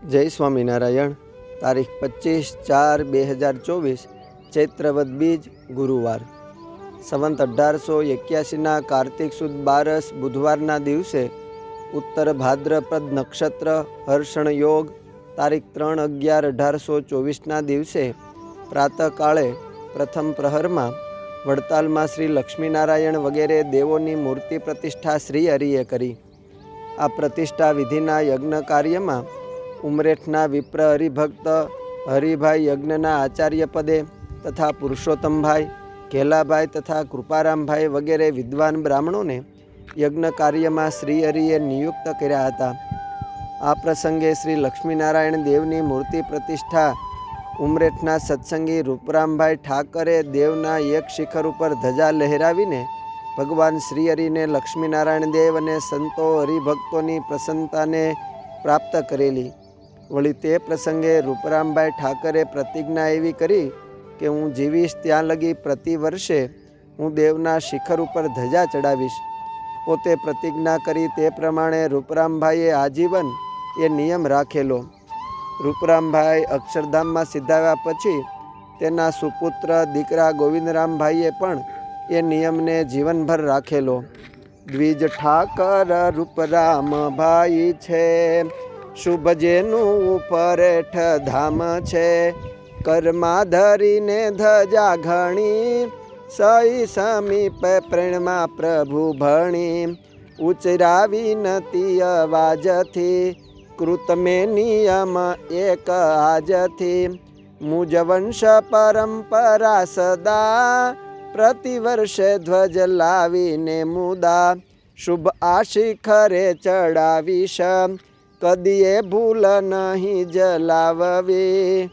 જય સ્વામિનારાયણ। તારીખ 25/4/2024 ચૈત્રવદ બીજ ગુરુવાર સંવંત 1881 કાર્તિક સુદ 12 બુધવારના દિવસે ઉત્તર ભાદ્રપદ નક્ષત્ર હર્ષણ યોગ તારીખ 3/11/1824ના દિવસે પ્રાતઃકાળે પ્રથમ પ્રહરમાં વડતાલમાં શ્રી લક્ષ્મીનારાયણ વગેરે દેવોની મૂર્તિ પ્રતિષ્ઠા શ્રી હરિએ કરી। આ પ્રતિષ્ઠા વિધિના યજ્ઞ કાર્યમાં ઉમરેઠના વિપ્ર હરિભક્ત હરિભાઈ યજ્ઞના આચાર્ય પદે તથા પુરુષોત્તમભાઈ ઘેલાભાઈ તથા કૃપારામભાઈ વગેરે વિદ્વાન બ્રાહ્મણોને યજ્ઞ કાર્યમાં શ્રી હરિએ નિયુક્ત કર્યા હતા। આ પ્રસંગે શ્રી લક્ષ્મીનારાયણ દેવની મૂર્તિ પ્રતિષ્ઠા ઉમરેઠના સત્સંગી રૂપરામભાઈ ઠાકરે દેવના એક શિખર ઉપર ધજા લહેરાવીને ભગવાન શ્રી હરિને લક્ષ્મીનારાયણ દેવ અને સંતો હરિભક્તોની પ્રસન્નતાને પ્રાપ્ત કરેલી। વળી તે પ્રસંગે રૂપરામભાઈ ઠાકરે પ્રતિજ્ઞા એવી કરી કે હું જીવીશ ત્યાં લગી પ્રતિ વર્ષે હું દેવના શિખર ઉપર ધજા ચડાવીશ। પોતે પ્રતિજ્ઞા કરી તે પ્રમાણે રૂપરામભાઈએ આજીવન એ નિયમ રાખેલો। રૂપરામભાઈ અક્ષરધામમાં સિદ્ધાવ્યા પછી તેના સુપુત્ર દીકરા ગોવિંદરામભાઈએ પણ એ નિયમને જીવનભર રાખેલો। દ્વિજ ઠાકર રૂપરામભાઈ છે, શુભ જેનું ઉપરેઠ ધામ છે। કર્મા ધરીને ધજા ઘણી, સઈ સમીપે પ્રેણમાં પ્રભુ ભણી। ઉચરાવી નતી અવાજથી, કૃત મે નિયમ એક આજથી। મુજ વંશ પરંપરા સદા, પ્રતિવર્ષે ધ્વજ લાવીને મુદા। શુભ આ શિખરે ચડાવીશ, કદીએ ભૂલ નહીં જલાવવી।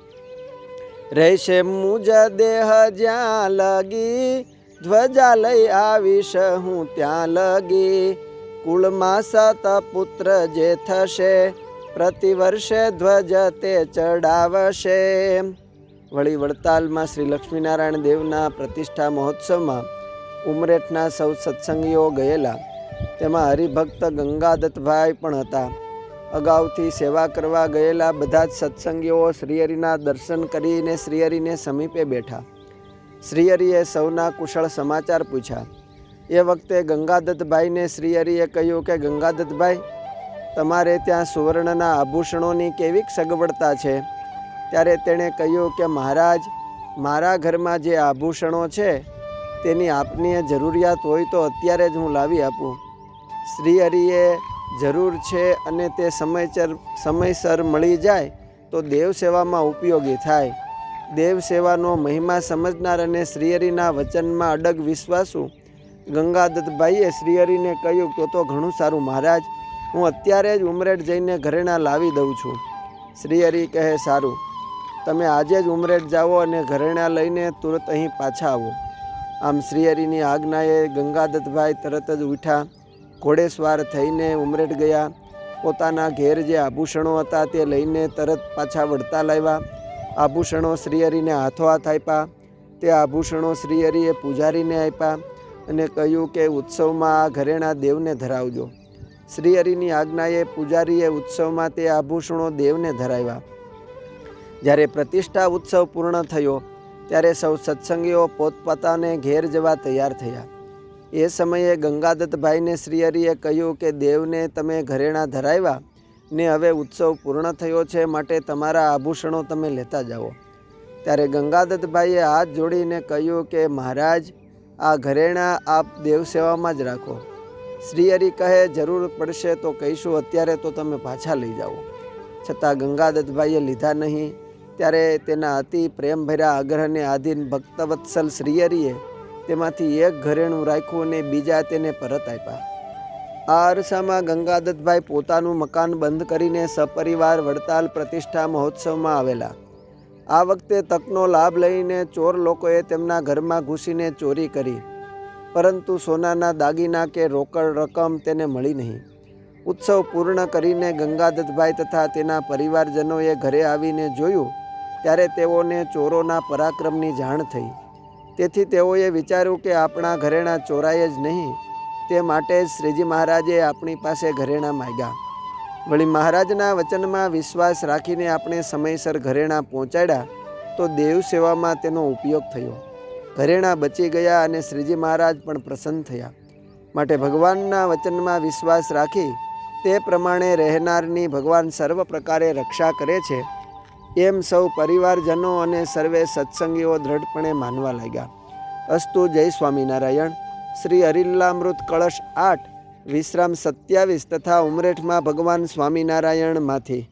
રહેશે મુજ દેહ જ્યાં લગી, ધ્વજા લઈ આવીશ હું ત્યાં લગી। કુળમાં સતપુત્ર જે થશે, પ્રતિવર્ષે ધ્વજ તે ચડાવશે। વળી વડતાલમાં શ્રી લક્ષ્મીનારાયણ દેવના પ્રતિષ્ઠા મહોત્સવમાં ઉમરેઠના સૌ સત્સંગીઓ ગયેલા। તેમાં હરિભક્ત ગંગાદત્તભાઈ પણ હતા। અગાઉથી સેવા કરવા ગયેલા બધા જ સત્સંગીઓ શ્રીહરિના દર્શન કરીને શ્રીહરિને સમીપે બેઠા। શ્રીહરિએ સૌના કુશળ સમાચાર પૂછ્યા। એ વખતે ગંગાદત્તભાઈને શ્રીહરિએ કહ્યું કે ગંગાદત્તભાઈ, તમારે ત્યાં સુવર્ણના આભૂષણોની કેવીક સગવડતા છે? ત્યારે તેણે કહ્યું કે મહારાજ, મારા ઘરમાં જે આભૂષણો છે તેની આપની જરૂરિયાત હોય તો અત્યારે જ હું લાવી આપું। શ્રીહરિએ જરૂર છે અને તે સમયસર મળી જાય તો દેવ સેવામાં ઉપયોગી થાય। દેવ સેવાનો મહિમા સમજનાર અને શ્રીહરિના વચનમાં અડગ વિશ્વાસુ ગંગાદત્તભાઈએ શ્રીહરિને કહ્યું તો ઘણું સારું મહારાજ, હું અત્યારે જ ઉમરેઠ જઈને ઘરેણાં લાવી દઉં છું। શ્રીહરિ કહે સારું, તમે આજે જ ઉમરેઠ જાઓ અને ઘરેણાં લઈને તુરત અહીં પાછા આવો। આમ શ્રીહરિની આજ્ઞાએ ગંગાદત્તભાઈ તરત જ ઉઠ્યા, ઘોડેસવાર થઈને ઉમરેઠ ગયા। પોતાના ઘેર જે આભૂષણો હતા તે લઈને તરત પાછા વડતાલ આવ્યા। આભૂષણો શ્રીહરિને હાથોહાથ આપ્યા। તે આભૂષણો શ્રીહરિએ પૂજારીને આપ્યા અને કહ્યું કે ઉત્સવમાં આ ઘરેણાં દેવને ધરાવજો। શ્રીહરિની આજ્ઞાએ પૂજારીએ ઉત્સવમાં તે આભૂષણો દેવને ધરાવ્યા। જ્યારે પ્રતિષ્ઠા ઉત્સવ પૂર્ણ થયો ત્યારે સૌ સત્સંગીઓ પોતપોતાને ઘેર જવા તૈયાર થયા। એ સમયે ગંગાદત્તભાઈને શ્રીહરિએ કહ્યું કે દેવને તમે ઘરેણાં ધરાવ્યા ને હવે ઉત્સવ પૂર્ણ થયો છે, માટે તમારા આભૂષણો તમે લેતા જાઓ। ત્યારે ગંગાદત્તભાઈએ હાથ જોડીને કહ્યું કે મહારાજ, આ ઘરેણાં આપ દેવ સેવામાં જ રાખો। શ્રીહરિ કહે જરૂર પડશે તો કહીશું, અત્યારે તો તમે પાછા લઈ જાઓ। છતાં ગંગાદત્તભાઈએ લીધા નહીં। ત્યારે તેના અતિ પ્રેમભર્યા આગ્રહને આધીન ભક્તવત્સલ શ્રીહરિએ તેમાંથી એક ઘરેણું રાખ્યું અને બીજા તેને પરત આપ્યા। આ અરસામાં ગંગાદત્તભાઈ પોતાનું મકાન બંધ કરીને સપરિવાર વડતાલ પ્રતિષ્ઠા મહોત્સવમાં આવેલા। આ વખતે તકનો લાભ લઈને ચોર લોકોએ તેમના ઘરમાં ઘૂસીને ચોરી કરી, પરંતુ સોનાના દાગીના કે રોકડ રકમ તેને મળી નહીં। ઉત્સવ પૂર્ણ કરીને ગંગાદત્તભાઈ તથા તેના પરિવારજનોએ ઘરે આવીને જોયું ત્યારે તેઓને ચોરોના પરાક્રમની જાણ થઈ। તેથી તેઓએ વિચાર્યું કે આપણા ઘરેણાં ચોરાય જ નહીં, તે માટે જ શ્રીજી મહારાજે આપણી પાસે ઘરેણાં માગ્યા। વળી મહારાજના વચનમાં વિશ્વાસ રાખીને આપણે સમયસર ઘરેણાં પહોંચાડ્યા તો દેવ સેવામાં તેનો ઉપયોગ થયો. ઘરેણાં બચી ગયા અને શ્રીજી મહારાજ પણ પ્રસન્ન થયા. માટે ભગવાનના વચનમાં વિશ્વાસ રાખી તે પ્રમાણે રહેનારની ભગવાન સર્વ પ્રકારે રક્ષા કરે છે એમ સૌ પરિવારજનો અને સર્વે સત્સંગીઓ દ્રઢપણે માનવા લાગ્યા. અસ્તુ. જય સ્વામિનારાયણ. શ્રી હરિલામૃત કળશ 8 વિશ્રામ 27 તથા ઉમરેઠમાં ભગવાન સ્વામિનારાયણમાંથી